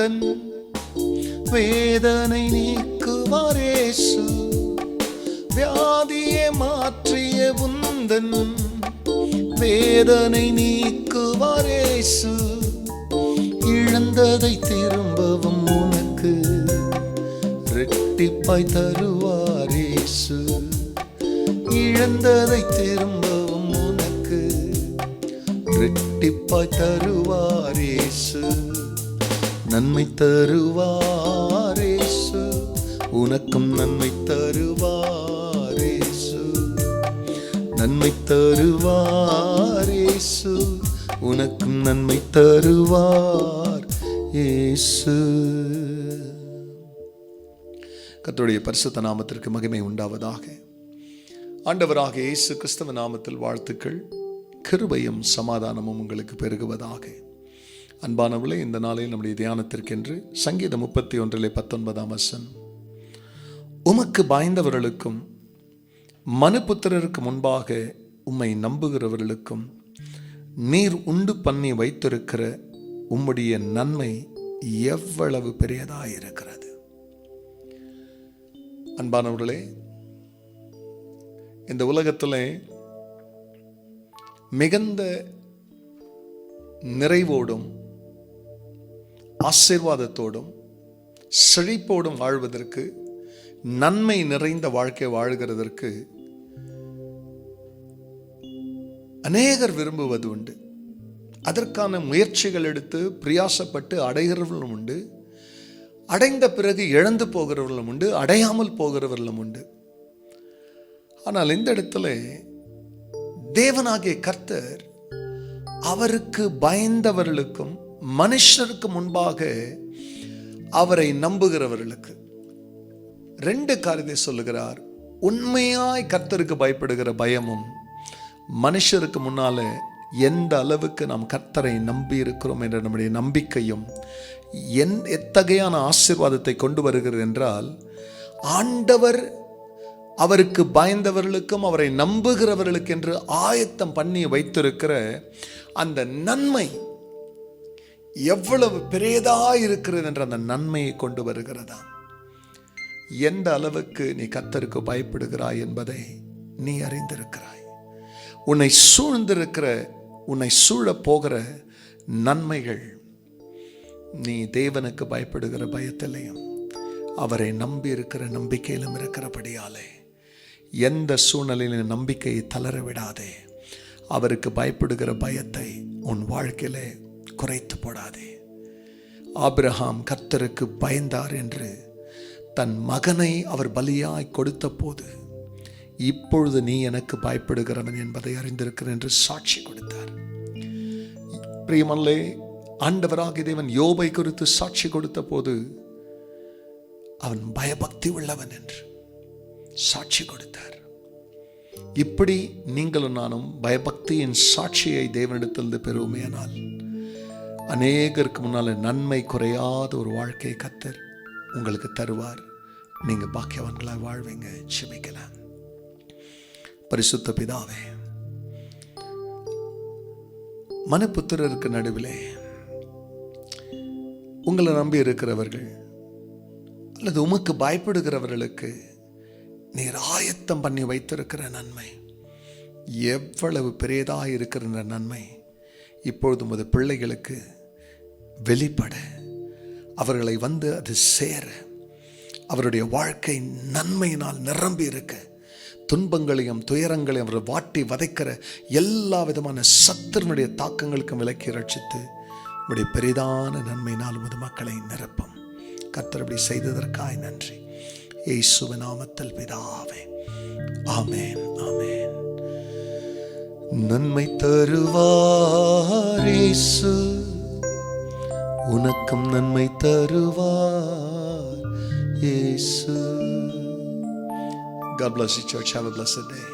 உந்தன் வேதனை நீக்குவார் இயேசு. வியாதியை மாற்றிய உந்தன் வேதனை நீக்குவார் இயேசு. இழந்ததை திரும்பவும் உனக்கு இரட்டிப்பாய் தருவார் இயேசு. இழந்ததை திரும்பவும் உனக்கு இரட்டிப்பாய் தருவார் இயேசு. நன்மை தருவார் இயேசு, உனக்கும் நன்மை தருவார் இயேசு. நன்மை தருவார் இயேசு, உனக்கும் நன்மை தருவார் இயேசு. கர்த்தருடைய பரிசுத்த நாமத்திற்கு மகிமை உண்டாவதாக. ஆண்டவராக இயேசு கிறிஸ்துவ நாமத்தில் வாழ்த்துக்கள். கிருபையும் சமாதானமும் உங்களுக்கு பெருகுவதாக. அன்பானவர்களே, இந்த நாளில் நம்முடைய தியானத்திற்கென்று சங்கீதம் 31:19 உமக்கு பயந்தவர்களுக்கும் மனுபுத்திரருக்கு முன்பாக உம்மை நம்புகிறவர்களுக்கும் நீர் உண்டு பண்ணி வைத்திருக்கிற உம்முடைய நன்மை எவ்வளவு பெரியதாயிருக்கிறது. அன்பானவர்களே, இந்த உலகத்தில் மிகுந்த நிறைவோடும் ஆசீர்வாதத்தோடும் செழிப்போடும் வாழ்வதற்கு, நன்மை நிறைந்த வாழ்க்கை வாழ்கிறதற்கு அநேகர் விரும்புவது உண்டு. அதற்கான முயற்சிகள் எடுத்து பிரயாசப்பட்டு அடைகிறவர்களும் உண்டு. அடைந்த பிறகு இழந்து போகிறவர்களும் உண்டு, அடையாமல் போகிறவர்களும் உண்டு. ஆனால் இந்த இடத்துல தேவனாகிய கர்த்தர் அவருக்கு பயந்தவர்களுக்கும் மனுஷருக்கு முன்பாக அவரை நம்புகிறவர்களுக்கு 2 காரியத்தை சொல்லுகிறார். உண்மையாய் கர்த்தருக்கு பயப்படுகிற பயமும், மனுஷருக்கு முன்னால எந்த அளவுக்கு நாம் கர்த்தரை நம்பி இருக்கிறோம் என்ற நம்முடைய நம்பிக்கையும் எத்தகையான ஆசீர்வாதத்தை கொண்டு வருகிறது என்றால், ஆண்டவர் அவருக்கு பயந்தவர்களுக்கும் அவரை நம்புகிறவர்களுக்கு என்று ஆயத்தம் பண்ணி வைத்திருக்கிற அந்த நன்மை எவ்வளவு பெரியதாக இருக்கிறது என்ற அந்த நன்மையை கொண்டு வருகிறதா. எந்த அளவுக்கு நீ கர்த்தருக்கு பயப்படுகிறாய் என்பதை நீ அறிந்திருக்கிறாய். உன்னை சூழ்ந்திருக்கிற, உன்னை சூழப் போகிற நன்மைகள் நீ தேவனுக்கு பயப்படுகிற பயத்திலையும் அவரை நம்பி இருக்கிற நம்பிக்கையிலும் இருக்கிறபடியாலே எந்த சூழ்நிலையிலும் நம்பிக்கையை தளர விடாதே. அவருக்கு பயப்படுகிற பயத்தை உன் வாழ்க்கையிலே குறைத்து போடாதே. ஆபிரகாம் கர்த்தருக்கு பயந்தார் என்று தன் மகனை அவர் பலியாய் கொடுத்த போது, இப்பொழுது நீ எனக்கு பயப்படுகிறவன் என்பதை அறிந்திருக்கிறேன் என்று சாட்சி கொடுத்தார். பிரியமல்லே, ஆண்டவராகிய தேவன் யோபை குறித்து சாட்சி கொடுத்த போது அவன் பயபக்தி உள்ளவன் என்று சாட்சி கொடுத்தார். இப்படி நீங்களும் நானும் பயபக்தியின் சாட்சியை தேவனிடத்திலிருந்து பெறுவோமேயானால் அநேகருக்கு முன்னால நன்மை குறையாத ஒரு வாழ்க்கையை கர்த்தர் உங்களுக்கு தருவார். நீங்க பாக்கியவான்களாய் வாழ்வீங்க. ஜெபிக்கலாம். பரிசுத்த பிதாவே, மனுபுத்திரருக்கு நடுவிலே உங்களை நம்பி இருக்கிறவர்கள் அல்லது உமக்கு பயப்படுகிறவர்களுக்கு நீர் ஆயத்தம் பண்ணி வைத்திருக்கிற நன்மை எவ்வளவு பெரியதாக இருக்கிற நன்மை இப்பொழுது உமது பிள்ளைகளுக்கு வெளிப்பட, அவர்களை வந்து அது சேர, அவருடைய வாழ்க்கை நன்மையினால் நிரம்பி இருக்க, துன்பங்களையும் துயரங்களையும் அவர் வாட்டி வதைக்கிற எல்லா விதமான சத்துருனுடைய தாக்கங்களுக்கும் விலக்கி ரட்சித்து உடைய பெரிதான நன்மையினால் உமது மக்களை நிரப்பும். கர்த்தர் அப்படி செய்ததற்காய் நன்றி. இயேசுவின் நாமத்தில் பிதாவே, ஆமென், ஆமென். நன்மை தருவார் இயேசு, உனக்கும் நன்மை தருவார் இயேசு. God bless you, church. Have a blessed day.